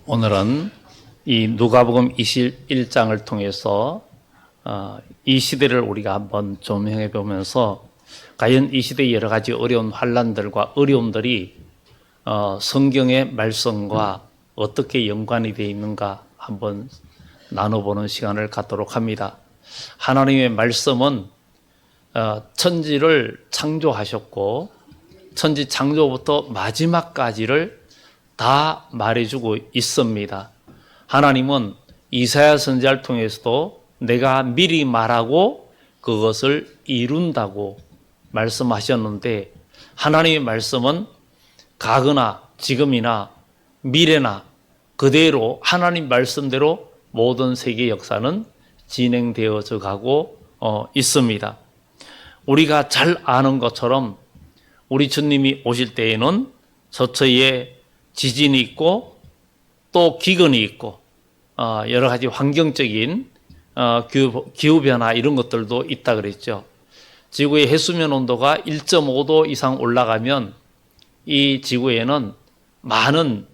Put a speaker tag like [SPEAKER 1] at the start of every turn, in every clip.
[SPEAKER 1] 오늘은 이 누가복음 21장을 통해서 이 시대를 우리가 한번 조명해 보면서 과연 이 시대의 여러 가지 어려운 환난들과 어려움들이 성경의 말씀과 어떻게 연관이 되어 있는가 한번 나눠보는 시간을 갖도록 합니다. 하나님의 말씀은 천지를 창조하셨고 천지 창조부터 마지막까지를 다 말해주고 있습니다. 하나님은 이사야 선지자를 통해서도 내가 미리 말하고 그것을 이룬다고 말씀하셨는데, 하나님의 말씀은 과거나 지금이나 미래나 그대로 하나님 말씀대로 모든 세계 역사는 진행되어져 가고 있습니다. 우리가 잘 아는 것처럼 우리 주님이 오실 때에는 서서히 지진이 있고 또 기근이 있고 여러 가지 환경적인 기후변화 이런 것들도 있다 그랬죠. 지구의 해수면 온도가 1.5도 이상 올라가면 이 지구에는 많은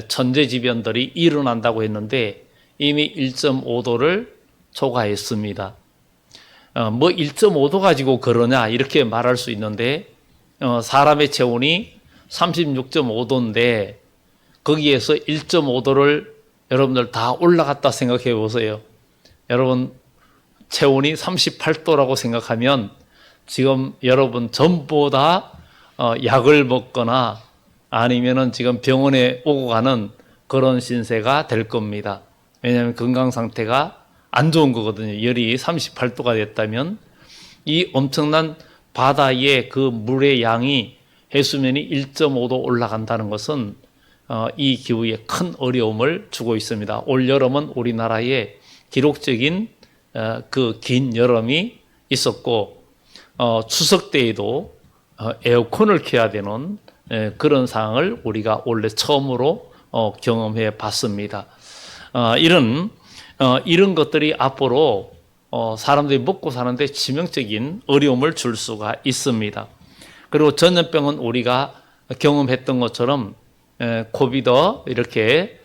[SPEAKER 1] 천재지변들이 일어난다고 했는데 이미 1.5도를 초과했습니다. 뭐 1.5도 가지고 그러냐 이렇게 말할 수 있는데 사람의 체온이 36.5도인데 거기에서 1.5도를 여러분들 다 올라갔다 생각해 보세요. 여러분 체온이 38도라고 생각하면 지금 여러분 전부 다 약을 먹거나 아니면은 지금 병원에 오고 가는 그런 신세가 될 겁니다. 왜냐하면 건강 상태가 안 좋은 거거든요. 열이 38도가 됐다면 이 엄청난 바다의 그 물의 양이 해수면이 1.5도 올라간다는 것은 이 기후에 큰 어려움을 주고 있습니다. 올 여름은 우리나라에 기록적인 그 긴 여름이 있었고 추석 때에도 에어컨을 켜야 되는 그런 상황을 우리가 원래 처음으로 경험해 봤습니다. 이런 것들이 앞으로 사람들이 먹고 사는데 치명적인 어려움을 줄 수가 있습니다. 그리고 전염병은 우리가 경험했던 것처럼 코비드 이렇게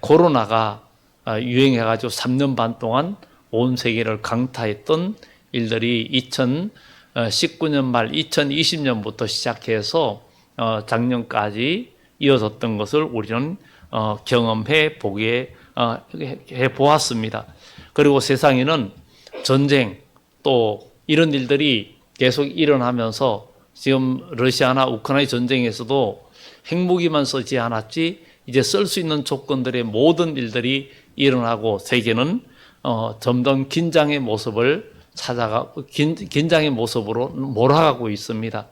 [SPEAKER 1] 코로나가 유행해가지고 3년 반 동안 온 세계를 강타했던 일들이 2019년 말 2020년부터 시작해서 작년까지 이어졌던 것을 우리는 경험해 보았습니다. 그리고 세상에는 전쟁 또 이런 일들이 계속 일어나면서 지금 러시아나 우크라이나 전쟁에서도 핵무기만 쓰지 않았지 이제 쓸 수 있는 조건들의 모든 일들이 일어나고 세계는 점점 긴장의 모습을 긴장의 모습으로 몰아가고 있습니다.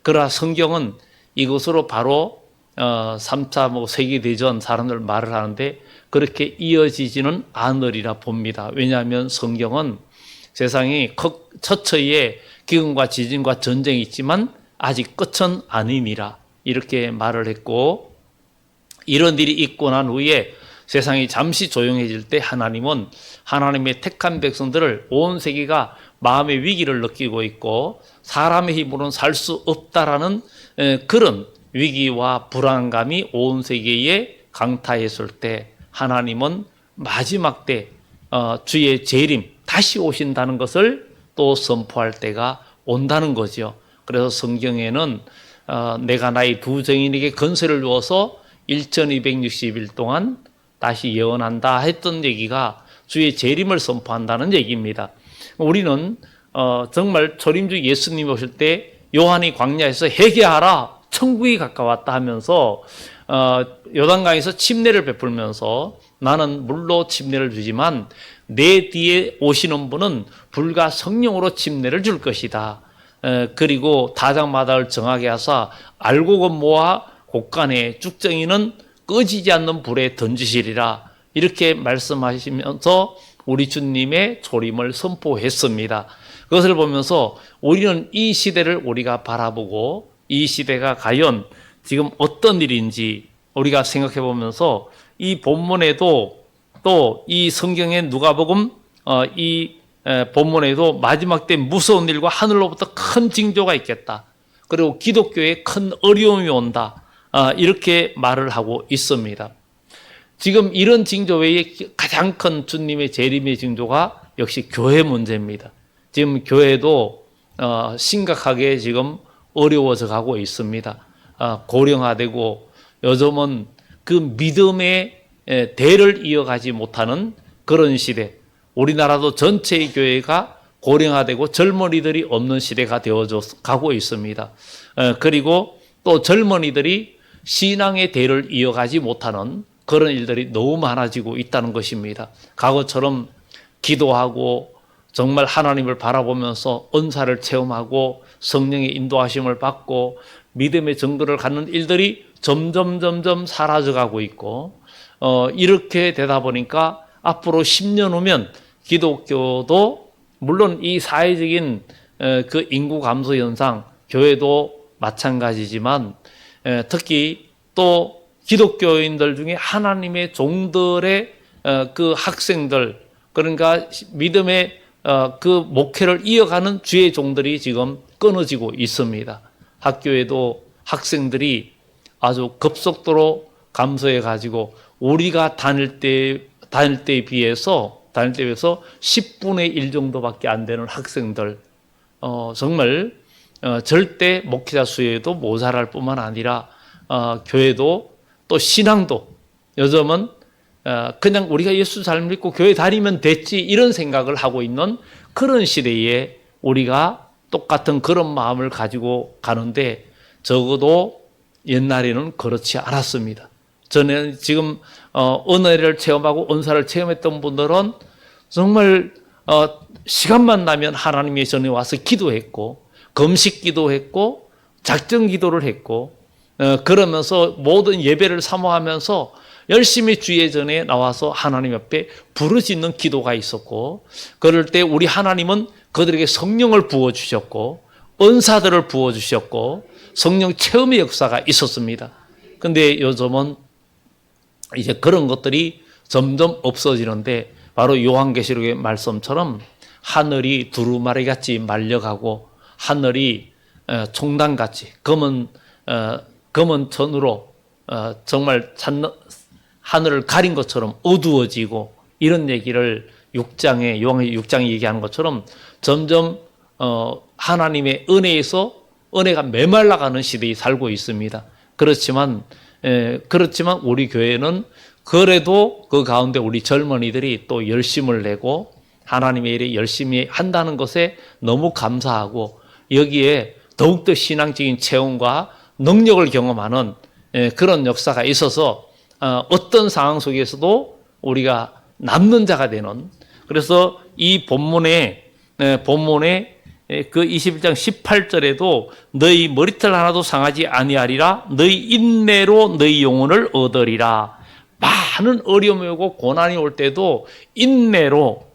[SPEAKER 1] 그러나 성경은 이것으로 바로 3차 세계대전 사람들 말을 하는데 그렇게 이어지지는 않으리라 봅니다. 왜냐하면 성경은 세상이 처처에 기근과 지진과 전쟁이 있지만 아직 끝은 아님이라 이렇게 말을 했고, 이런 일이 있고 난 후에 세상이 잠시 조용해질 때 하나님은 하나님의 택한 백성들을 온 세계가 마음의 위기를 느끼고 있고 사람의 힘으로는 살 수 없다라는 그런 위기와 불안감이 온 세계에 강타했을 때 하나님은 마지막 때 주의 재림 다시 오신다는 것을 또 선포할 때가 온다는 거죠. 그래서 성경에는 내가 나의 두 증인에게 권세를 주어서 1260일 동안 다시 예언한다 했던 얘기가 주의 재림을 선포한다는 얘기입니다. 우리는 정말 초림주 예수님이 오실 때 요한이 광야에서 회개하라 천국이 가까웠다 하면서 요단강에서 침례를 베풀면서 나는 물로 침례를 주지만 내 뒤에 오시는 분은 불과 성령으로 침례를 줄 것이다. 그리고 다장마다를 정하게 하사 알곡은 모아 곳간에 쭉정이는 꺼지지 않는 불에 던지시리라 이렇게 말씀하시면서 우리 주님의 초림을 선포했습니다. 그것을 보면서 우리는 이 시대를 우리가 바라보고 이 시대가 과연 지금 어떤 일인지 우리가 생각해 보면서 이 본문에도 또 이 성경의 누가복음 이 본문에도 마지막 때 무서운 일과 하늘로부터 큰 징조가 있겠다. 그리고 기독교에 큰 어려움이 온다. 이렇게 말을 하고 있습니다. 지금 이런 징조 외에 가장 큰 주님의 재림의 징조가 역시 교회 문제입니다. 지금 교회도 심각하게 지금 어려워져 가고 있습니다. 고령화되고 요즘은 그 믿음의 대를 이어가지 못하는 그런 시대. 우리나라도 전체의 교회가 고령화되고 젊은이들이 없는 시대가 되어져 가고 있습니다. 그리고 또 젊은이들이 신앙의 대를 이어가지 못하는 그런 일들이 너무 많아지고 있다는 것입니다. 과거처럼 기도하고 정말 하나님을 바라보면서 은사를 체험하고 성령의 인도하심을 받고 믿음의 증거를 갖는 일들이 점점 사라져가고 있고 이렇게 되다 보니까 앞으로 10년 후면 기독교도 물론 이 사회적인 그 인구 감소 현상, 교회도 마찬가지지만 특히 또 기독교인들 중에 하나님의 종들의 그 학생들, 그러니까 믿음의 그 목회를 이어가는 주의 종들이 지금 끊어지고 있습니다. 학교에도 학생들이 아주 급속도로 감소해 가지고 우리가 다닐 때에 비해서 10분의 1 정도밖에 안 되는 학생들, 정말 절대 목회자 수에도 모자랄 뿐만 아니라 교회도 또 신앙도 요즘은 그냥 우리가 예수 잘 믿고 교회 다니면 됐지 이런 생각을 하고 있는 그런 시대에 우리가 똑같은 그런 마음을 가지고 가는데 적어도 옛날에는 그렇지 않았습니다. 저는 지금 은혜를 체험하고 은사를 체험했던 분들은 정말 시간만 나면 하나님의 전에 와서 기도했고 금식 기도했고 작정 기도를 했고 그러면서 모든 예배를 사모하면서 열심히 주의 전에 나와서 하나님 앞에 부르짖는 기도가 있었고 그럴 때 우리 하나님은 그들에게 성령을 부어주셨고 은사들을 부어주셨고 성령 체험의 역사가 있었습니다. 그런데 요즘은 이제 그런 것들이 점점 없어지는데 바로 요한계시록의 말씀처럼 하늘이 두루마리같이 말려가고 하늘이 총단같이 검은 천으로 정말 하늘을 가린 것처럼 어두워지고 이런 얘기를 요한의 6장에 얘기하는 것처럼 점점 하나님의 은혜에서 은혜가 메말라가는 시대에 살고 있습니다. 그렇지만 우리 교회는 그래도 그 가운데 우리 젊은이들이 또 열심을 내고 하나님의 일에 열심히 한다는 것에 너무 감사하고 여기에 더욱더 신앙적인 체험과 능력을 경험하는 그런 역사가 있어서 어떤 상황 속에서도 우리가 남는 자가 되는, 그래서 이 본문에 그 21장 18절에도 너희 머리털 하나도 상하지 아니하리라 너희 인내로 너희 영혼을 얻으리라. 많은 어려움이 오고 고난이 올 때도 인내로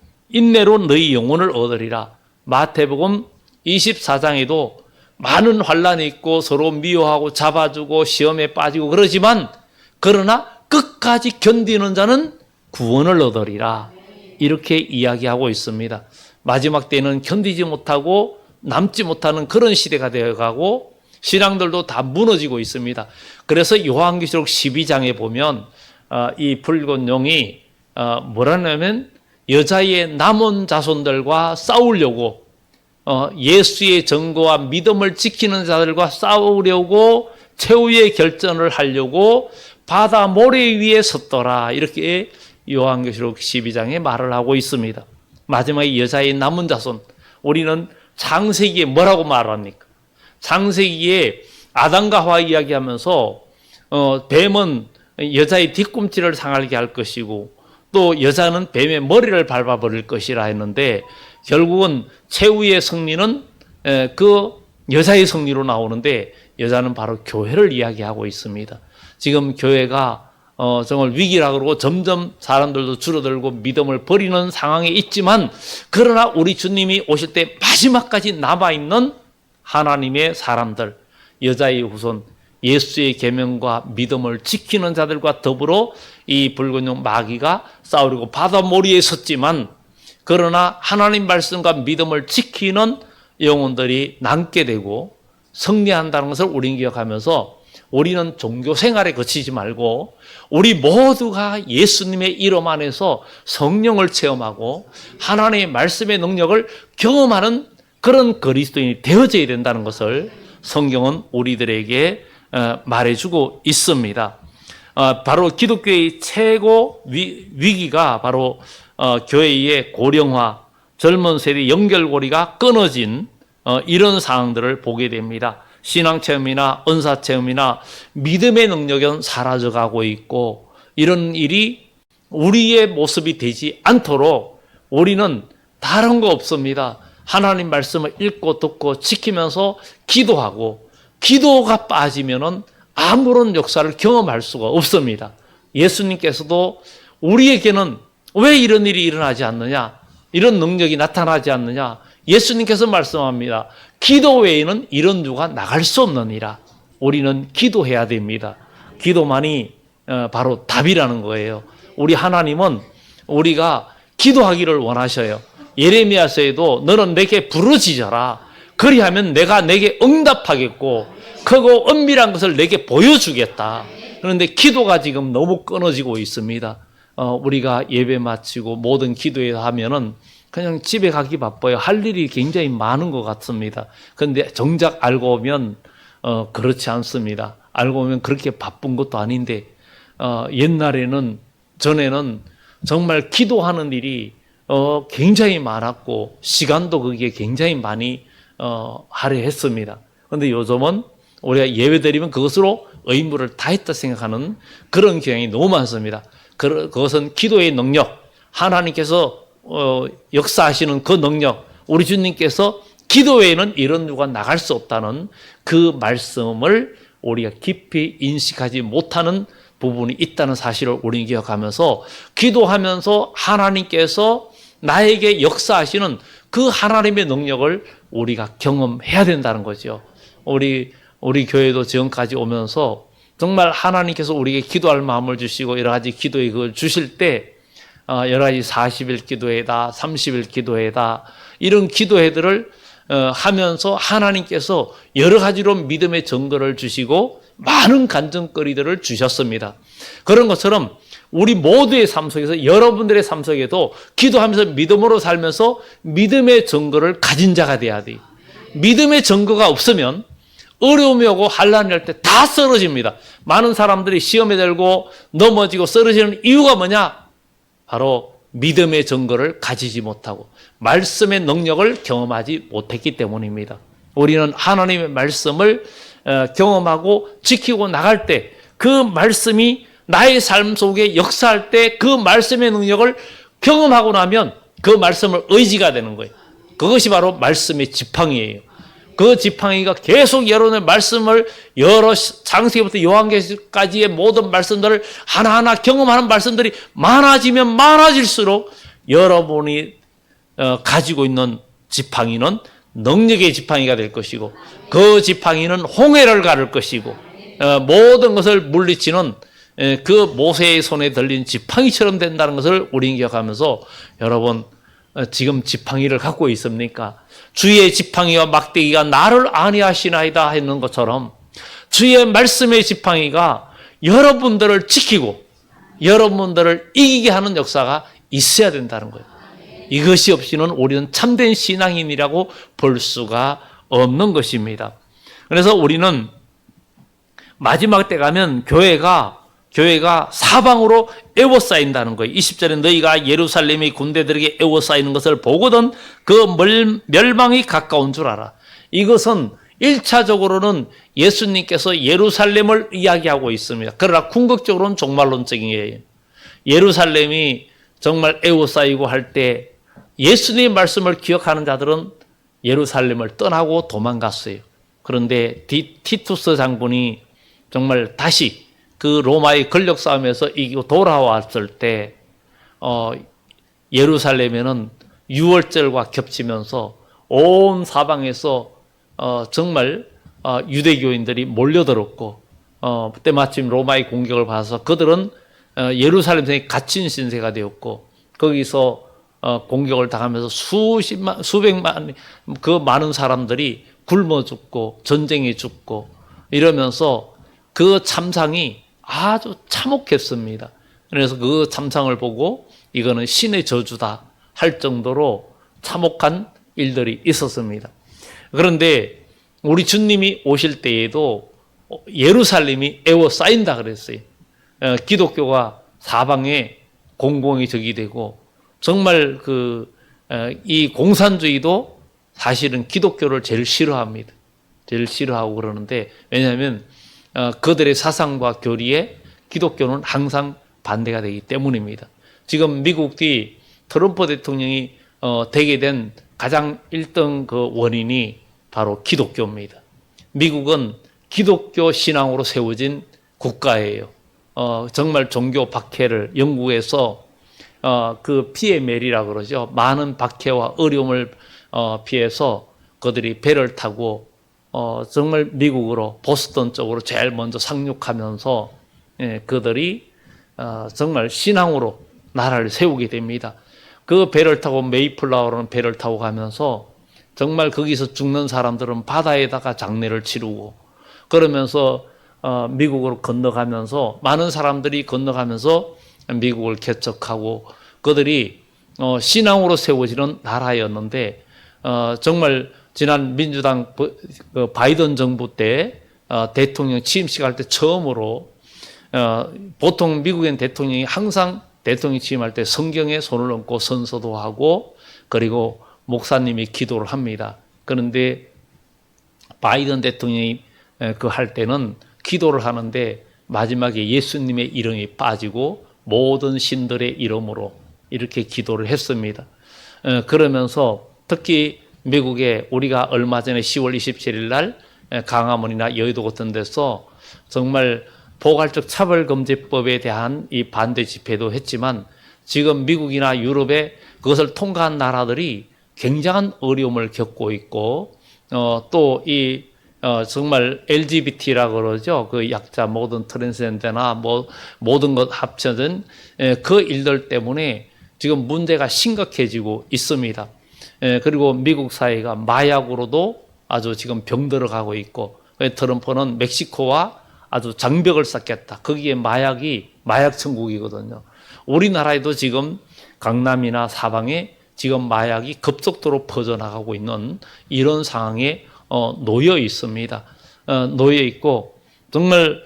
[SPEAKER 1] 너희 영혼을 얻으리라. 마태복음 24장에도 많은 환난이 있고 서로 미워하고 잡아주고 시험에 빠지고 그러지만 그러나 끝까지 견디는 자는 구원을 얻으리라. 이렇게 이야기하고 있습니다. 마지막 때는 견디지 못하고 남지 못하는 그런 시대가 되어가고 신앙들도 다 무너지고 있습니다. 그래서 요한계시록 12장에 보면 이 붉은 용이 뭐라냐면 여자의 남은 자손들과 싸우려고 예수의 증거와 믿음을 지키는 자들과 싸우려고 최후의 결전을 하려고 바다 모래 위에 섰더라. 이렇게 요한계시록 12장에 말을 하고 있습니다. 마지막에 여자의 남은 자손, 우리는 창세기에 뭐라고 말합니까? 창세기에 아담과 하와 이야기하면서 뱀은 여자의 뒤꿈치를 상하게 할 것이고 또 여자는 뱀의 머리를 밟아버릴 것이라 했는데 결국은 최후의 승리는 그 여자의 승리로 나오는데 여자는 바로 교회를 이야기하고 있습니다. 지금 교회가 정말 위기라 그러고 점점 사람들도 줄어들고 믿음을 버리는 상황에 있지만 그러나 우리 주님이 오실 때 마지막까지 남아있는 하나님의 사람들, 여자의 후손, 예수의 계명과 믿음을 지키는 자들과 더불어 이 붉은 용 마귀가 싸우려고 바다 모리에 섰지만 그러나 하나님 말씀과 믿음을 지키는 영혼들이 남게 되고 승리한다는 것을 우리는 기억하면서 우리는 종교 생활에 그치지 말고 우리 모두가 예수님의 이름 안에서 성령을 체험하고 하나님의 말씀의 능력을 경험하는 그런 그리스도인이 되어져야 된다는 것을 성경은 우리들에게 말해주고 있습니다. 바로 기독교의 최고 위기가 바로 교회의 고령화, 젊은 세대 연결고리가 끊어진 이런 상황들을 보게 됩니다. 신앙체험이나 은사체험이나 믿음의 능력은 사라져가고 있고, 이런 일이 우리의 모습이 되지 않도록 우리는 다른 거 없습니다. 하나님 말씀을 읽고 듣고 지키면서 기도하고, 기도가 빠지면은 아무런 역사를 경험할 수가 없습니다. 예수님께서도 우리에게는 왜 이런 일이 일어나지 않느냐, 이런 능력이 나타나지 않느냐, 예수님께서 말씀합니다. 기도 외에는 이런 누가 나갈 수 없느니라. 우리는 기도해야 됩니다. 기도만이 바로 답이라는 거예요. 우리 하나님은 우리가 기도하기를 원하셔요. 예레미야서에도 너는 내게 부르짖어라. 그리하면 내가 내게 응답하겠고 크고 은밀한 것을 내게 보여주겠다. 그런데 기도가 지금 너무 끊어지고 있습니다. 우리가 예배 마치고 모든 기도회 하면은 그냥 집에 가기 바빠요. 할 일이 굉장히 많은 것 같습니다. 그런데 정작 알고 보면 그렇지 않습니다. 알고 보면 그렇게 바쁜 것도 아닌데 전에는 정말 기도하는 일이 굉장히 많았고 시간도 거기에 굉장히 많이 할애했습니다. 그런데 요즘은 우리가 예배드리면 그것으로 의무를 다했다 생각하는 그런 경향이 너무 많습니다. 그것은 기도의 능력, 하나님께서 역사하시는 그 능력, 우리 주님께서 기도 외에는 이런 누가 나갈 수 없다는 그 말씀을 우리가 깊이 인식하지 못하는 부분이 있다는 사실을 우리는 기억하면서 기도하면서 하나님께서 나에게 역사하시는 그 하나님의 능력을 우리가 경험해야 된다는 거죠. 우리 교회도 지금까지 오면서 정말 하나님께서 우리에게 기도할 마음을 주시고 여러 가지 기도에 그걸 주실 때 여러 가지 40일 기도회다, 30일 기도회다, 이런 기도회들을 하면서 하나님께서 여러 가지로 믿음의 증거를 주시고 많은 간증거리들을 주셨습니다. 그런 것처럼 우리 모두의 삶 속에서, 여러분들의 삶 속에도 기도하면서 믿음으로 살면서 믿음의 증거를 가진 자가 돼야 돼요. 믿음의 증거가 없으면 어려움이 오고 환난이 할 때 다 쓰러집니다. 많은 사람들이 시험에 들고 넘어지고 쓰러지는 이유가 뭐냐? 바로 믿음의 증거를 가지지 못하고 말씀의 능력을 경험하지 못했기 때문입니다. 우리는 하나님의 말씀을 경험하고 지키고 나갈 때 그 말씀이 나의 삶 속에 역사할 때 그 말씀의 능력을 경험하고 나면 그 말씀을 의지가 되는 거예요. 그것이 바로 말씀의 지팡이예요. 그 지팡이가 계속 여러분의 말씀을 여러 창세기부터 요한계시까지의 모든 말씀들을 하나하나 경험하는 말씀들이 많아지면 많아질수록 여러분이 가지고 있는 지팡이는 능력의 지팡이가 될 것이고 그 지팡이는 홍해를 가를 것이고 모든 것을 물리치는 그 모세의 손에 들린 지팡이처럼 된다는 것을 우리는 기억하면서 여러분 지금 지팡이를 갖고 있습니까? 주의 지팡이와 막대기가 나를 안위하시나이다 했는 것처럼 주의 말씀의 지팡이가 여러분들을 지키고 여러분들을 이기게 하는 역사가 있어야 된다는 거예요. 이것이 없이는 우리는 참된 신앙인이라고 볼 수가 없는 것입니다. 그래서 우리는 마지막 때 가면 교회가 사방으로 에워싸인다는 거예요. 20절에 너희가 예루살렘의 군대들에게 에워싸이는 것을 보거든 그 멸망이 가까운 줄 알아. 이것은 1차적으로는 예수님께서 예루살렘을 이야기하고 있습니다. 그러나 궁극적으로는 종말론적이에요. 예루살렘이 정말 에워싸이고 할 때 예수님의 말씀을 기억하는 자들은 예루살렘을 떠나고 도망갔어요. 그런데 티투스 장군이 정말 다시 그 로마의 권력 싸움에서 이기고 돌아왔을 때 예루살렘에는 유월절과 겹치면서 온 사방에서 정말 유대교인들이 몰려들었고 때마침 로마의 공격을 받아서 그들은 예루살렘에 갇힌 신세가 되었고 거기서 공격을 당하면서 수백만 그 많은 사람들이 굶어 죽고 전쟁에 죽고 이러면서 그 참상이 아주 참혹했습니다. 그래서 그 참상을 보고 이거는 신의 저주다 할 정도로 참혹한 일들이 있었습니다. 그런데 우리 주님이 오실 때에도 예루살렘이 에워싸인다 그랬어요. 기독교가 사방에 공공의 적이 되고 정말 이 공산주의도 사실은 기독교를 제일 싫어합니다. 제일 싫어하고 그러는데 왜냐하면 그들의 사상과 교리에 기독교는 항상 반대가 되기 때문입니다. 지금 미국이 트럼프 대통령이 되게 된 가장 1등 그 원인이 바로 기독교입니다. 미국은 기독교 신앙으로 세워진 국가예요. 정말 종교 박해를 영국에서 그 피해 메리라 그러죠. 많은 박해와 어려움을 피해서 그들이 배를 타고 정말 미국으로 보스턴 쪽으로 제일 먼저 상륙하면서 그들이 정말 신앙으로 나라를 세우게 됩니다. 그 배를 타고 메이플라워라는 배를 타고 가면서 정말 거기서 죽는 사람들은 바다에다가 장례를 치르고 그러면서 미국으로 건너가면서 많은 사람들이 건너가면서 미국을 개척하고 그들이 신앙으로 세워지는 나라였는데 정말 지난 민주당 바이든 정부 때 대통령 취임식 할 때 처음으로 보통 미국인 대통령이 항상 대통령 취임할 때 성경에 손을 얹고 선서도 하고 그리고 목사님이 기도를 합니다. 그런데 바이든 대통령이 그 할 때는 기도를 하는데 마지막에 예수님의 이름이 빠지고 모든 신들의 이름으로 이렇게 기도를 했습니다. 그러면서 특히 미국에 우리가 얼마 전에 10월 27일 날 강화문이나 여의도 같은 데서 정말 포괄적 차별금지법에 대한 이 반대 집회도 했지만 지금 미국이나 유럽에 그것을 통과한 나라들이 굉장한 어려움을 겪고 있고 또 이 정말 LGBT라고 그러죠. 그 약자 모든 트랜스젠더나 뭐 모든 것 합쳐진 그 일들 때문에 지금 문제가 심각해지고 있습니다. 그리고 미국 사회가 마약으로도 아주 지금 병들어가고 있고 트럼프는 멕시코와 아주 장벽을 쌓겠다. 거기에 마약이 마약 천국이거든요. 우리나라에도 지금 강남이나 사방에 지금 마약이 급속도로 퍼져나가고 있는 이런 상황에 놓여 있습니다. 놓여 있고 정말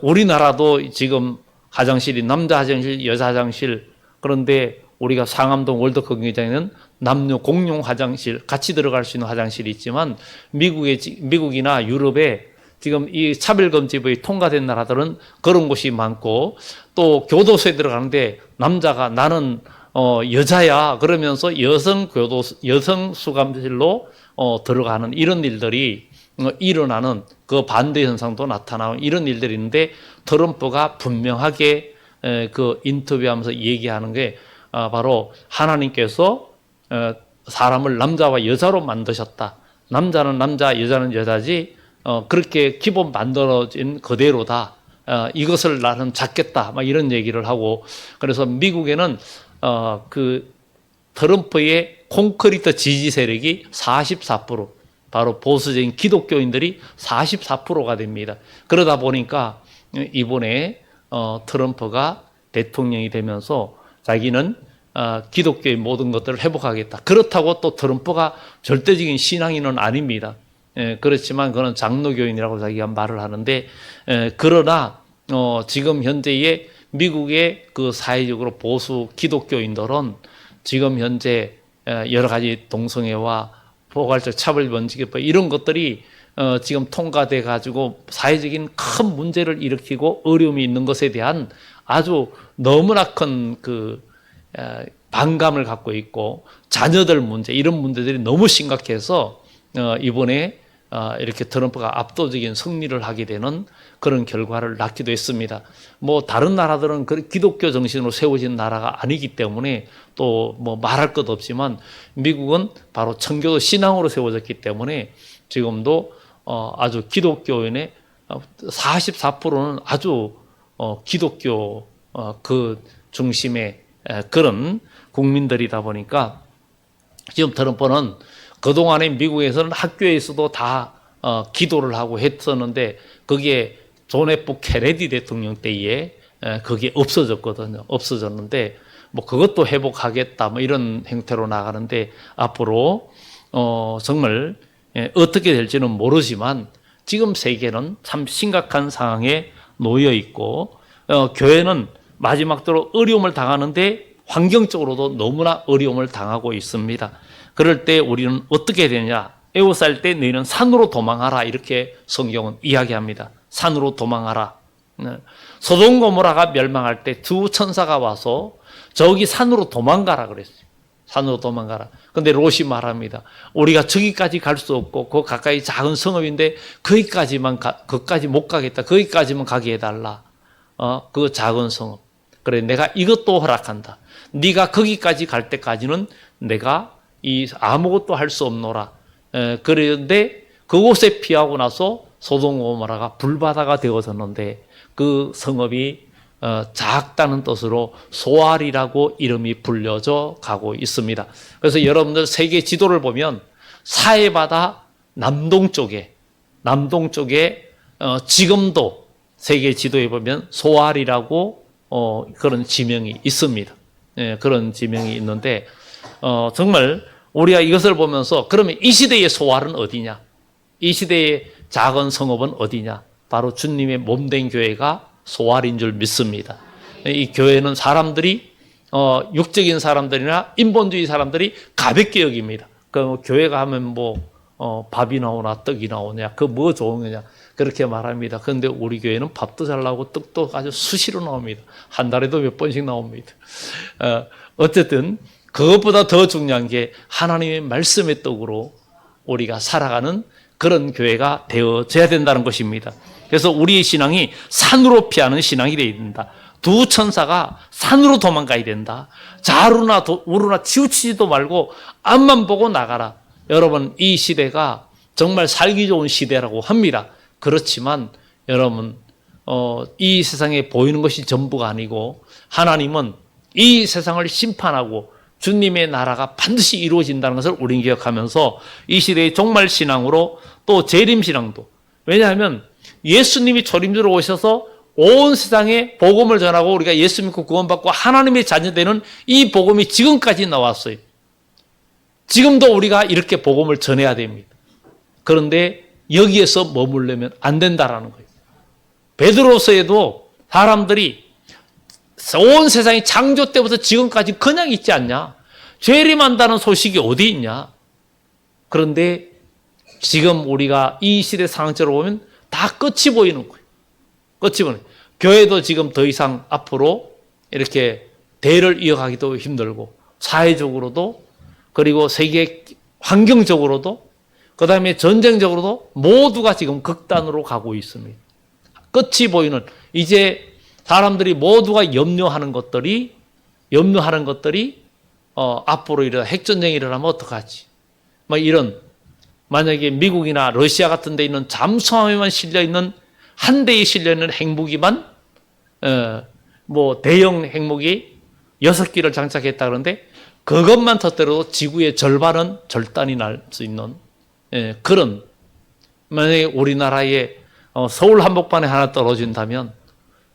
[SPEAKER 1] 우리나라도 지금 화장실이 남자 화장실, 여자 화장실 그런데 우리가 상암동 월드컵 경기장에는 남녀 공용 화장실 같이 들어갈 수 있는 화장실이 있지만 미국이나 유럽에 지금 이 차별금지법이 통과된 나라들은 그런 곳이 많고 또 교도소에 들어가는데 남자가 나는 여자야 그러면서 여성 수감실로 들어가는 이런 일들이 일어나는 그 반대 현상도 나타나는 이런 일들이 있는데 트럼프가 분명하게 그 인터뷰하면서 얘기하는 게 바로 하나님께서 사람을 남자와 여자로 만드셨다. 남자는 남자, 여자는 여자지 그렇게 기본 만들어진 그대로다. 이것을 나는 찾겠다. 막 이런 얘기를 하고 그래서 미국에는 그 트럼프의 콘크리트 지지 세력이 44% 바로 보수적인 기독교인들이 44%가 됩니다. 그러다 보니까 이번에 트럼프가 대통령이 되면서 자기는 기독교의 모든 것들을 회복하겠다. 그렇다고 또 트럼프가 절대적인 신앙인은 아닙니다. 그렇지만 그는 장로교인이라고 자기가 말을 하는데 그러나 지금 현재의 미국의 그 사회적으로 보수 기독교인들은 지금 현재 여러 가지 동성애와 포괄적 차별금지법 이런 것들이 지금 통과돼 가지고 사회적인 큰 문제를 일으키고 어려움이 있는 것에 대한 아주 너무나 큰 그 반감을 갖고 있고 자녀들 문제 이런 문제들이 너무 심각해서 이번에 이렇게 트럼프가 압도적인 승리를 하게 되는 그런 결과를 낳기도 했습니다. 뭐 다른 나라들은 기독교 정신으로 세워진 나라가 아니기 때문에 또 뭐 말할 것 없지만 미국은 바로 청교도 신앙으로 세워졌기 때문에 지금도 아주 기독교인의 44%는 아주 기독교 그 중심의 그런 국민들이다 보니까 지금 트럼프는 그동안에 미국에서는 학교에서도 다 기도를 하고 했었는데 거기에 존 F 케네디 대통령 때에 그게 없어졌거든요. 없어졌는데 뭐 그것도 회복하겠다 뭐 이런 형태로 나가는데 앞으로 정말 어떻게 될지는 모르지만 지금 세계는 참 심각한 상황에 놓여 있고 교회는 마지막으로 어려움을 당하는데 환경적으로도 너무나 어려움을 당하고 있습니다. 그럴 때 우리는 어떻게 되냐? 에워쌀 때 너희는 산으로 도망하라 이렇게 성경은 이야기합니다. 산으로 도망하라. 소돔 고모라가 멸망할 때 두 천사가 와서 저기 산으로 도망가라 그랬어요. 산으로 도망가라. 근데 롯이 말합니다. 우리가 저기까지 갈 수 없고 그 가까이 작은 성읍인데 거기까지 못 가겠다. 거기까지만 가게 해달라. 그 작은 성읍. 그래 내가 이것도 허락한다. 네가 거기까지 갈 때까지는 내가 아무것도 할 수 없노라. 그런데 그곳에 피하고 나서 소돔 고모라가 불바다가 되어졌는데 그 성읍이 작다는 뜻으로 소알이라고 이름이 불려져 가고 있습니다. 그래서 여러분들 세계 지도를 보면 사해바다 남동쪽에 지금도 세계 지도에 보면 소알이라고 그런 지명이 있습니다. 그런 지명이 있는데 정말 우리가 이것을 보면서 그러면 이 시대의 소알은 어디냐? 이 시대의 작은 성읍은 어디냐? 바로 주님의 몸된 교회가 소알인 줄 믿습니다. 이 교회는 사람들이 육적인 사람들이나 인본주의 사람들이 가볍게 여깁니다. 그 교회가 하면 뭐 밥이 나오나 떡이 나오냐, 그 뭐 좋은 거냐 그렇게 말합니다. 그런데 우리 교회는 밥도 잘 나오고 떡도 아주 수시로 나옵니다. 한 달에도 몇 번씩 나옵니다. 어쨌든 그것보다 더 중요한 게 하나님의 말씀의 떡으로 우리가 살아가는 그런 교회가 되어져야 된다는 것입니다. 그래서 우리의 신앙이 산으로 피하는 신앙이 되어야 된다. 두 천사가 산으로 도망가야 된다. 좌우나 우루나 치우치지도 말고 앞만 보고 나가라. 여러분 이 시대가 정말 살기 좋은 시대라고 합니다. 그렇지만 여러분 이 세상에 보이는 것이 전부가 아니고 하나님은 이 세상을 심판하고 주님의 나라가 반드시 이루어진다는 것을 우리는 기억하면서 이 시대의 종말 신앙으로 또 재림 신앙도, 왜냐하면 예수님이 초림주로 오셔서 온 세상에 복음을 전하고 우리가 예수 믿고 구원받고 하나님의 자녀되는 이 복음이 지금까지 나왔어요. 지금도 우리가 이렇게 복음을 전해야 됩니다. 그런데 여기에서 머물려면 안 된다라는 거예요. 베드로서에도 사람들이 온 세상이 창조 때부터 지금까지 그냥 있지 않냐? 재림한다는 소식이 어디 있냐? 그런데 지금 우리가 이 시대 상황처럼 보면 다 끝이 보이는 거예요. 끝이 보이는 거예요. 교회도 지금 더 이상 앞으로 이렇게 대를 이어가기도 힘들고 사회적으로도 그리고 세계 환경적으로도 그다음에 전쟁적으로도 모두가 지금 극단으로 가고 있습니다. 끝이 보이는 이제 사람들이 모두가 염려하는 것들이 앞으로 핵전쟁이 일어나면 어떡하지? 뭐 이런 만약에 미국이나 러시아 같은 데 있는 잠수함에만 실려있는 한 대에 실려있는 핵무기만 뭐 대형 핵무기 6기를 장착했다 그러는데 그것만 터뜨려도 지구의 절반은 절단이 날 수 있는 그런 만약에 우리나라에 서울 한복판에 하나 떨어진다면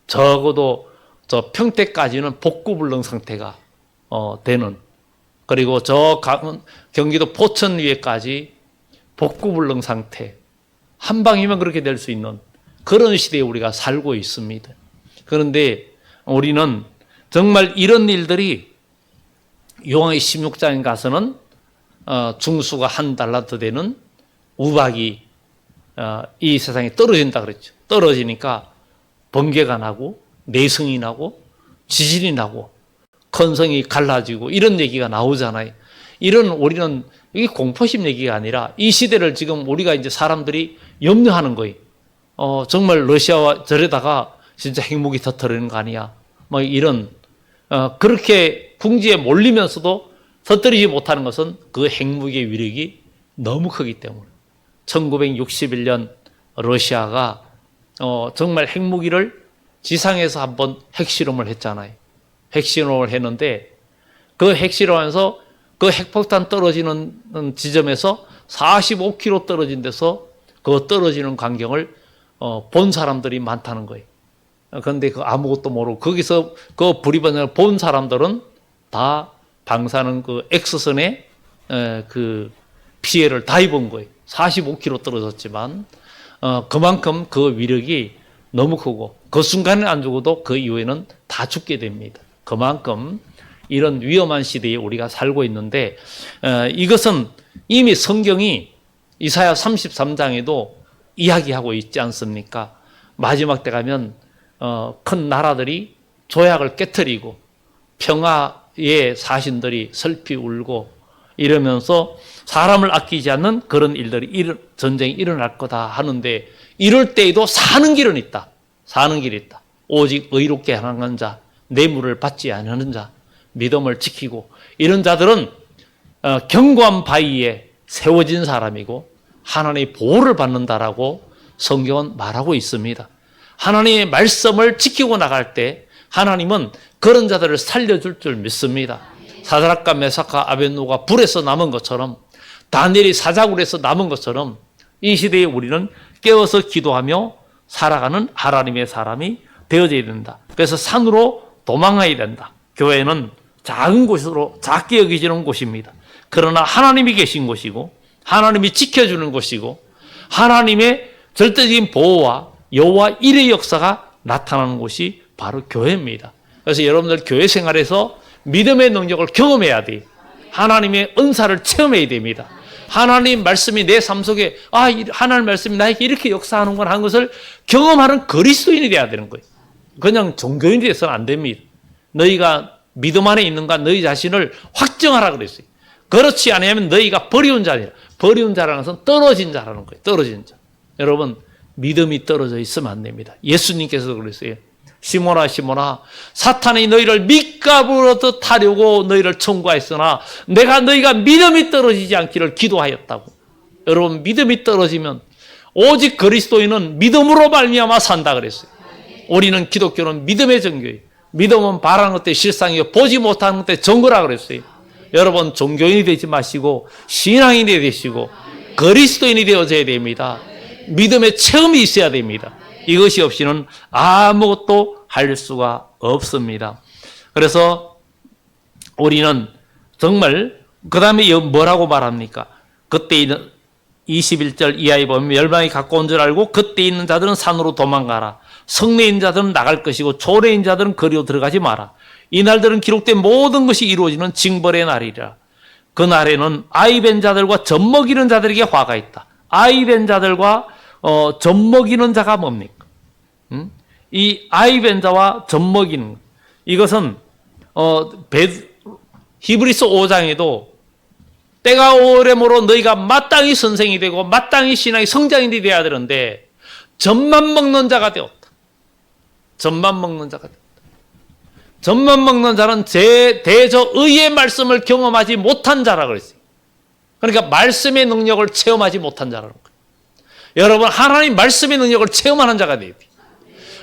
[SPEAKER 1] 적어도 저 평택까지는 복구불능 상태가 되는 그리고 저 경기도 포천 위에까지 복구불능 상태 한 방이면 그렇게 될 수 있는 그런 시대에 우리가 살고 있습니다. 그런데 우리는 정말 이런 일들이 요한의 16장에 가서는 중수가 $1 되는 우박이 이 세상에 떨어진다 그랬죠. 떨어지니까 번개가 나고 내성이 나고 지진이 나고 건성이 갈라지고 이런 얘기가 나오잖아요. 이런 우리는 이게 공포심 얘기가 아니라 이 시대를 지금 우리가 이제 사람들이 염려하는 거예요. 정말 러시아와 저래다가 진짜 핵무기 터뜨리는 거 아니야. 뭐 이런 그렇게 궁지에 몰리면서도 터뜨리지 못하는 것은 그 핵무기의 위력이 너무 크기 때문에 1961년 러시아가 정말 핵무기를 지상에서 한번 핵실험을 했잖아요. 핵실험을 했는데 그 핵실험하면서 그 핵폭탄 떨어지는 지점에서 45km 떨어진 데서 그 떨어지는 광경을 본 사람들이 많다는 거예요. 그런데 그 아무것도 모르고 거기서 그 불이 번을 본 사람들은 다 방사능 그 X선의 그 피해를 다 입은 거예요. 45km 떨어졌지만 그만큼 그 위력이 너무 크고 그 순간에 안 죽어도 그 이후에는 다 죽게 됩니다. 그만큼 이런 위험한 시대에 우리가 살고 있는데 이것은 이미 성경이 이사야 33장에도 이야기하고 있지 않습니까? 마지막 때 가면 큰 나라들이 조약을 깨트리고 평화의 사신들이 슬피 울고 이러면서 사람을 아끼지 않는 그런 일들이 전쟁이 일어날 거다 하는데 이럴 때에도 사는 길은 있다. 사는 길이 있다. 오직 의롭게 하는 자, 뇌물을 받지 않는 자, 믿음을 지키고 이런 자들은 견고한 바위에 세워진 사람이고 하나님의 보호를 받는다라고 성경은 말하고 있습니다. 하나님의 말씀을 지키고 나갈 때 하나님은 그런 자들을 살려줄 줄 믿습니다. 사드락과 메삭과 아벳노가 불에서 남은 것처럼 다니엘이 사자굴에서 남은 것처럼 이 시대에 우리는 깨어서 기도하며 살아가는 하나님의 사람이 되어져야 된다. 그래서 산으로 도망가야 된다. 교회는 작은 곳으로 작게 여기지는 곳입니다. 그러나 하나님이 계신 곳이고 하나님이 지켜주는 곳이고 하나님의 절대적인 보호와 여호와 일의 역사가 나타나는 곳이 바로 교회입니다. 그래서 여러분들 교회 생활에서 믿음의 능력을 경험해야 돼요. 하나님의 은사를 체험해야 됩니다. 하나님 말씀이 내 삶 속에 하나님 말씀이 나에게 이렇게 역사하는구나 하는 것을 경험하는 그리스도인이 돼야 되는 거예요. 그냥 종교인이 돼서는 안 됩니다. 너희가 믿음 안에 있는가 너희 자신을 확정하라 그랬어요. 그렇지 않으면 너희가 버리운 자니라. 버리운 자라는 것은 떨어진 자라는 거예요. 떨어진 자. 여러분 믿음이 떨어져 있으면 안 됩니다. 예수님께서도 그랬어요. 시몬아 시몬아 사탄이 너희를 밑값으로 타려고 너희를 청구하였으나 내가 너희가 믿음이 떨어지지 않기를 기도하였다고. 여러분 믿음이 떨어지면 오직 그리스도인은 믿음으로 말미암아 산다 그랬어요. 우리는 기독교는 믿음의 종교예요. 믿음은 바라는 것들 실상이요 보지 못하는 것들 증거라 그랬어요. 여러분 종교인이 되지 마시고 신앙인이 되시고 그리스도인이 되어져야 됩니다. 믿음의 체험이 있어야 됩니다. 이것이 없이는 아무것도 할 수가 없습니다. 그래서 우리는 정말 그 다음에 뭐라고 말합니까? 그때 있는 21절 이하에 보면 멸망이 가까운 줄 알고 그때 있는 자들은 산으로 도망가라. 성내인 자들은 나갈 것이고 초래인 자들은 거리로 들어가지 마라. 이 날들은 기록된 모든 것이 이루어지는 징벌의 날이라. 그 날에는 아이벤 자들과 젖먹이는 자들에게 화가 있다. 아이벤 자들과 젖먹이는 자가 뭡니까? 이 아이벤 자와 젖먹이는 이것은 히브리서 5장에도 때가 오래므로 너희가 마땅히 선생이 되고 마땅히 신앙의 성장인이 되어야 되는데 젖만 먹는 자가 되었다. 젖만 먹는 자가 되었다. 젖만 먹는 자는 대저 의의 말씀을 경험하지 못한 자라고 그랬어요. 그러니까 말씀의 능력을 체험하지 못한 자라는 거예요. 여러분 하나님 말씀의 능력을 체험하는 자가 돼야 돼요.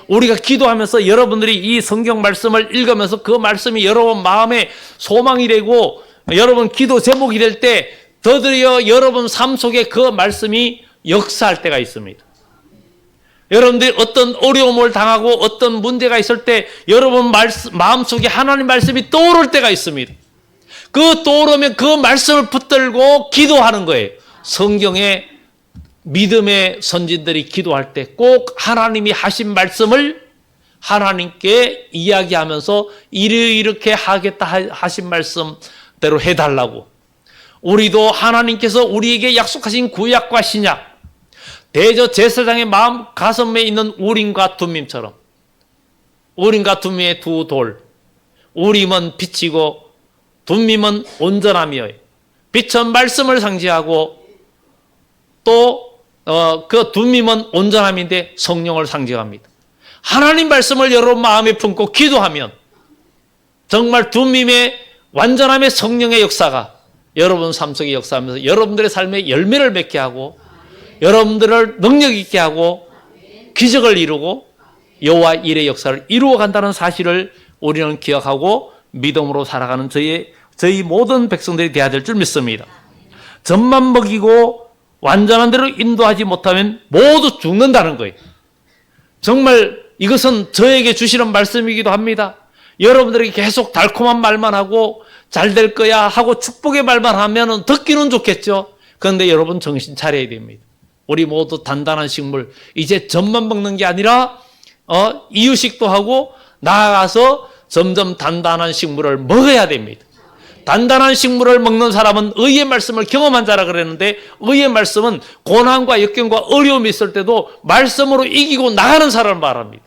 [SPEAKER 1] 우리가 기도하면서 여러분들이 이 성경 말씀을 읽으면서 그 말씀이 여러분 마음에 소망이 되고 여러분 기도 제목이 될 때 더드려 여러분 삶 속에 그 말씀이 역사할 때가 있습니다. 여러분들이 어떤 어려움을 당하고 어떤 문제가 있을 때 여러분 마음속에 하나님 말씀이 떠오를 때가 있습니다. 그 떠오르면 그 말씀을 붙들고 기도하는 거예요. 성경에 믿음의 선진들이 기도할 때 꼭 하나님이 하신 말씀을 하나님께 이야기하면서 이렇게 하겠다 하신 말씀대로 해달라고. 우리도 하나님께서 우리에게 약속하신 구약과 신약 대저 제사장의 마음 가슴에 있는 우림과 둠밈처럼 우림과 둠밈의 두 돌 우림은 빛이고 둠밈은 온전함이요 빛은 말씀을 상징하고 또 그 둠밈은 온전함인데 성령을 상징합니다. 하나님 말씀을 여러분 마음에 품고 기도하면 정말 둠밈의 완전함의 성령의 역사가 여러분 삶 속에 역사하면서 여러분들의 삶에 열매를 맺게 하고 여러분들을 능력 있게 하고 기적을 이루고 여호와 일의 역사를 이루어 간다는 사실을 우리는 기억하고 믿음으로 살아가는 저희 모든 백성들이 되어야 될 줄 믿습니다. 젖만 먹이고 완전한 대로 인도하지 못하면 모두 죽는다는 거예요. 정말 이것은 저에게 주시는 말씀이기도 합니다. 여러분들에게 계속 달콤한 말만 하고 잘 될 거야 하고 축복의 말만 하면 듣기는 좋겠죠. 그런데 여러분 정신 차려야 됩니다. 우리 모두 단단한 식물, 이제 젖만 먹는 게 아니라 이유식도 하고 나아가서 점점 단단한 식물을 먹어야 됩니다. 단단한 식물을 먹는 사람은 의의 말씀을 경험한 자라 그랬는데, 의의 말씀은 고난과 역경과 어려움이 있을 때도 말씀으로 이기고 나가는 사람을 말합니다.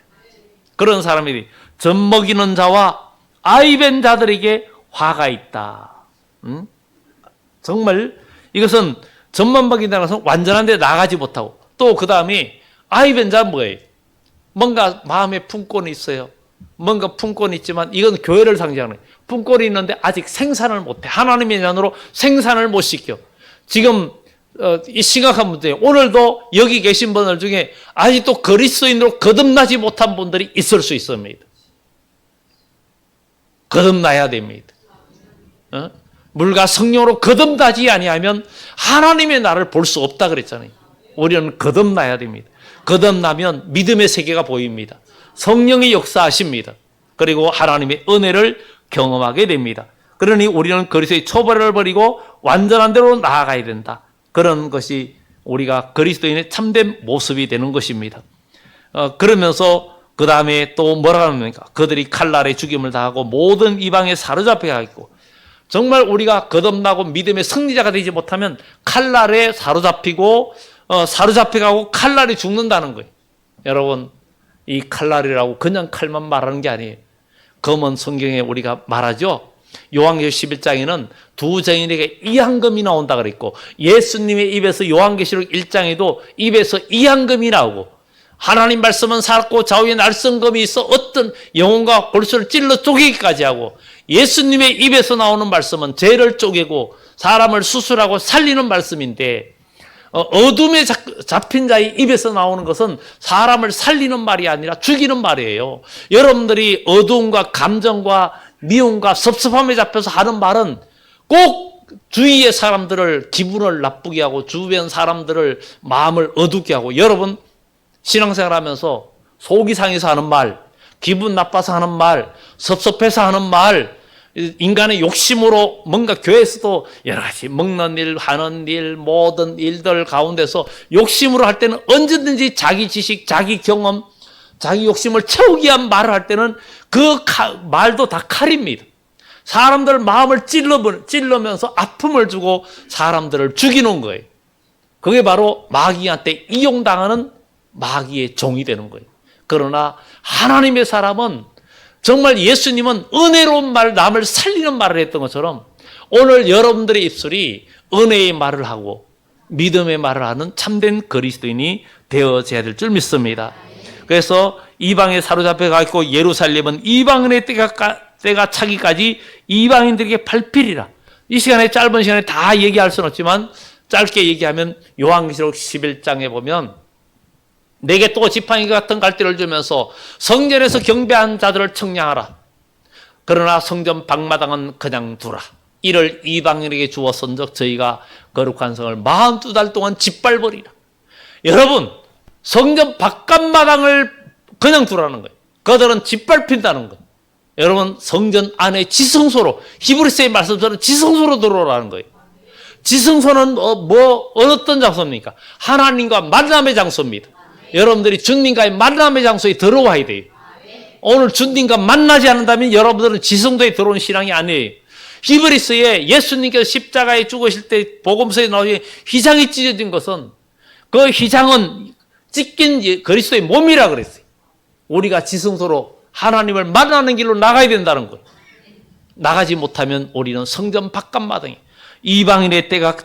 [SPEAKER 1] 그런 사람이 젖 먹이는 자와 아이벤 자들에게 화가 있다. 정말 이것은 젖만 먹인다는 것은 완전한 데 나가지 못하고, 또 그 다음에 아이벤 자는 뭐예요? 뭔가 마음에 품권이 있어요. 뭔가 품권이 있지만 이건 교회를 상징하는 거예요. 품권이 있는데 아직 생산을 못해. 하나님의 자녀로 생산을 못 시켜. 지금 이 심각한 문제예요. 오늘도 여기 계신 분들 중에 아직도 그리스도인으로 거듭나지 못한 분들이 있을 수 있습니다. 거듭나야 됩니다. 물과 성령으로 거듭나지 아니하면 하나님의 나를 볼 수 없다 그랬잖아요. 우리는 거듭나야 됩니다. 거듭나면 믿음의 세계가 보입니다. 성령이 역사하십니다. 그리고 하나님의 은혜를 경험하게 됩니다. 그러니 우리는 그리스도의 초벌을 버리고 완전한 대로 나아가야 된다. 그런 것이 우리가 그리스도인의 참된 모습이 되는 것입니다. 그러면서 그 다음에 또 뭐라고 합니까? 그들이 칼날에 죽임을 당하고 모든 이방에 사로잡혀 있고, 정말 우리가 거듭나고 믿음의 승리자가 되지 못하면 칼날에 사로잡혀가고 칼날이 죽는다는 거예요. 여러분, 이 칼날이라고 그냥 칼만 말하는 게 아니에요. 검은 성경에 우리가 말하죠. 요한계시록 11장에는 두 증인에게 이한금이 나온다 그랬고, 예수님의 입에서 요한계시록 1장에도 입에서 이한금이 나오고, 하나님 말씀은 살았고 좌우에 날성검이 있어 어떤 영혼과 골수를 찔러 쪼개기까지 하고, 예수님의 입에서 나오는 말씀은 죄를 쪼개고 사람을 수술하고 살리는 말씀인데, 어둠에 잡힌 자의 입에서 나오는 것은 사람을 살리는 말이 아니라 죽이는 말이에요. 여러분들이 어두움과 감정과 미움과 섭섭함에 잡혀서 하는 말은 꼭 주위의 사람들을 기분을 나쁘게 하고 주변 사람들을 마음을 어둡게 하고, 여러분 신앙생활 하면서 속이 상해서 하는 말, 기분 나빠서 하는 말, 섭섭해서 하는 말, 인간의 욕심으로 뭔가 교회에서도 여러 가지 먹는 일, 하는 일, 모든 일들 가운데서 욕심으로 할 때는 언제든지 자기 지식, 자기 경험, 자기 욕심을 채우기 위한 말을 할 때는 그 말도 다 칼입니다. 사람들 마음을 찔러면서 아픔을 주고 사람들을 죽이는 거예요. 그게 바로 마귀한테 이용당하는 마귀의 종이 되는 거예요. 그러나 하나님의 사람은, 정말 예수님은 은혜로운 말, 남을 살리는 말을 했던 것처럼 오늘 여러분들의 입술이 은혜의 말을 하고 믿음의 말을 하는 참된 그리스도인이 되어져야 될 줄 믿습니다. 그래서 이방에 사로잡혀 가 있고, 예루살렘은 이방인의 때가 차기까지 이방인들에게 밟히리라. 이 시간에, 짧은 시간에 다 얘기할 수는 없지만 짧게 얘기하면 요한계시록 11장에 보면, 내게 또 지팡이 같은 갈대를 주면서 성전에서 경배한 자들을 청량하라. 그러나 성전 방마당은 그냥 두라. 이를 이방인에게 주었은즉 저희가 거룩한 성을 42달 동안 짓밟으리라. 여러분, 성전 바깥마당을 그냥 두라는 거예요. 그들은 짓밟힌다는 거예요. 여러분, 성전 안에 지성소로, 히브리서의 말씀처럼 지성소로 들어오라는 거예요. 지성소는 어떤 장소입니까? 하나님과 만남의 장소입니다. 여러분들이 주님과의 만남의 장소에 들어와야 돼요. 오늘 주님과 만나지 않는다면 여러분들은 지성도에 들어온 신앙이 아니에요. 히브리서에 예수님께서 십자가에 죽으실 때 복음서에 나오는 휘장이 찢어진 것은, 그 휘장은 찢긴 그리스도의 몸이라 그랬어요. 우리가 지성소로 하나님을 만나는 길로 나가야 된다는 거예요. 나가지 못하면 우리는 성전 바깥마당에 이방인의 때가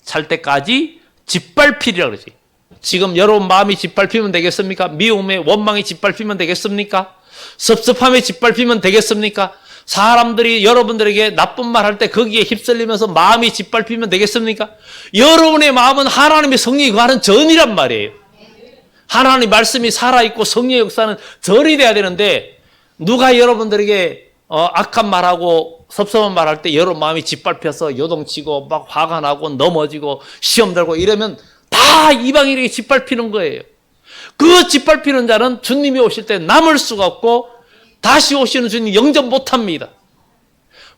[SPEAKER 1] 찰 때까지 짓밟히리라 그러지. 지금 여러분 마음이 짓밟히면 되겠습니까? 미움에 원망이 짓밟히면 되겠습니까? 섭섭함에 짓밟히면 되겠습니까? 사람들이 여러분들에게 나쁜 말 할 때 거기에 휩쓸리면서 마음이 짓밟히면 되겠습니까? 여러분의 마음은 하나님의 성령이 거하는 전이란 말이에요. 하나님의 말씀이 살아있고 성령의 역사는 전이 돼야 되는데, 누가 여러분들에게 악한 말하고 섭섭한 말할 때 여러분 마음이 짓밟혀서 요동치고 막 화가 나고 넘어지고 시험 들고 이러면 다 이방인에게 짓밟히는 거예요. 그 짓밟히는 자는 주님이 오실 때 남을 수가 없고 다시 오시는 주님 영접 못합니다.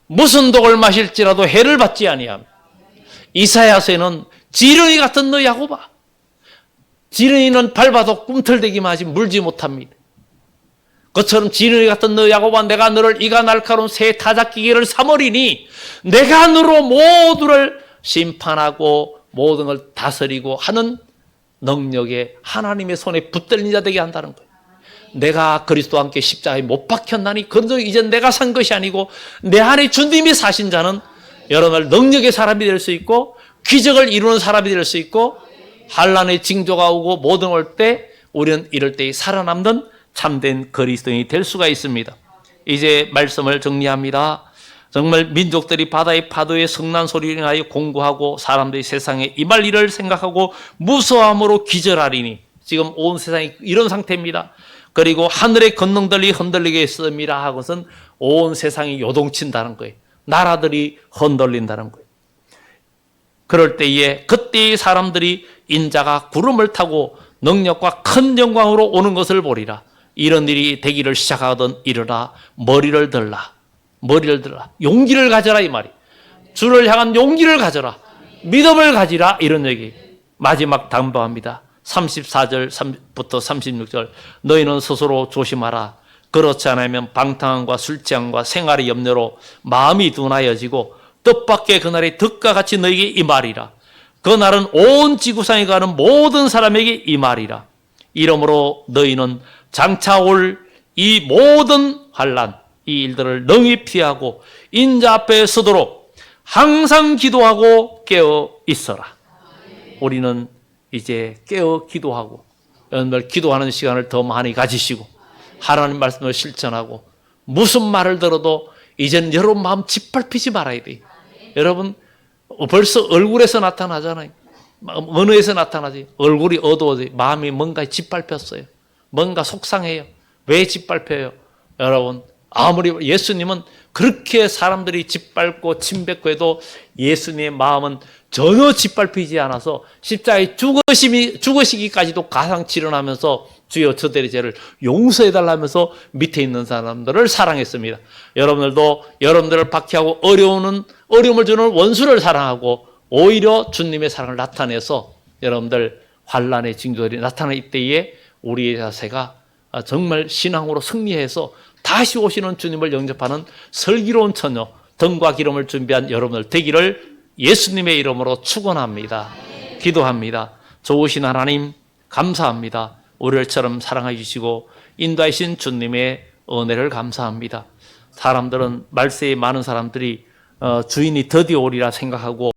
[SPEAKER 1] 무슨 독을 마실지라도 해를 받지 아니함. 이사야서에는 지렁이 같은 너 야곱아, 지렁이는 밟아도 꿈틀대기만 하지 물지 못합니다. 그처럼 지렁이 같은 너 야곱아, 내가 너를 이가 날카로운 새 타작기계를 삼으리니 내가 너로 모두를 심판하고 모든 걸 다스리고 하는 능력에 하나님의 손에 붙들린 자 되게 한다는 거예요. 내가 그리스도와 함께 십자가에 못 박혔나니 그런데 이제 내가 산 것이 아니고 내 안에 주님이 사신 자는 여러분 능력의 사람이 될 수 있고 기적을 이루는 사람이 될 수 있고 환난의 징조가 오고 모든 올 때 우리는 이럴 때 살아남는 참된 그리스도인이 될 수가 있습니다. 이제 말씀을 정리합니다. 정말 민족들이 바다의 파도에 성난 소리를 인하여 공고하고 사람들이 세상에 임할 일을 생각하고 무서함으로 기절하리니 지금 온 세상이 이런 상태입니다. 그리고 하늘의 권능들이 흔들리게 했습니다 하고선 온 세상이 요동친다는 거예요. 나라들이 흔들린다는 거예요. 그럴 때에 그때의 사람들이 인자가 구름을 타고 능력과 큰 영광으로 오는 것을 보리라. 이런 일이 되기를 시작하거든 이르라. 머리를 들라. 용기를 가져라 이 말이. 주를 향한 용기를 가져라. 믿음을 가지라 이런 얘기. 마지막 당부합니다. 34절부터 36절. 너희는 스스로 조심하라. 그렇지 않으면 방탕함과 술취함과 생활의 염려로 마음이 둔하여지고 뜻밖의 그날의 득과 같이 너희에게 임하리라. 그날은 온 지구상에 가는 모든 사람에게 임하리라. 이러므로 너희는 장차 올 이 모든 환난, 이 일들을 능히 피하고 인자 앞에 서도록 항상 기도하고 깨어 있어라. 우리는 이제 깨어 기도하고 여러분들 기도하는 시간을 더 많이 가지시고 하나님 말씀을 실천하고 무슨 말을 들어도 이제는 여러분 마음 짓밟히지 말아야 돼. 여러분 벌써 얼굴에서 나타나잖아요. 언어에서 나타나지. 얼굴이 어두워지. 마음이 뭔가 짓밟혔어요. 뭔가 속상해요. 왜 짓밟혀요? 여러분 아무리 예수님은 그렇게 사람들이 짓밟고 침뱉고 해도 예수님의 마음은 전혀 짓밟히지 않아서 십자가에 죽으시기까지도 가상치른하면서 주여 저들의 죄를 용서해달라면서 밑에 있는 사람들을 사랑했습니다. 여러분들도 여러분들을 박해하고 어려움을 주는 원수를 사랑하고 오히려 주님의 사랑을 나타내서 여러분들 환난의 징조들이 나타날 이때에 우리의 자세가 정말 신앙으로 승리해서 다시 오시는 주님을 영접하는 슬기로운 처녀 등과 기름을 준비한 여러분들 되기를 예수님의 이름으로 축원합니다. 기도합니다. 좋으신 하나님 감사합니다. 우리를처럼 사랑해 주시고 인도해 주신 주님의 은혜를 감사합니다. 사람들은 말세에 많은 사람들이 주인이 드디어 오리라 생각하고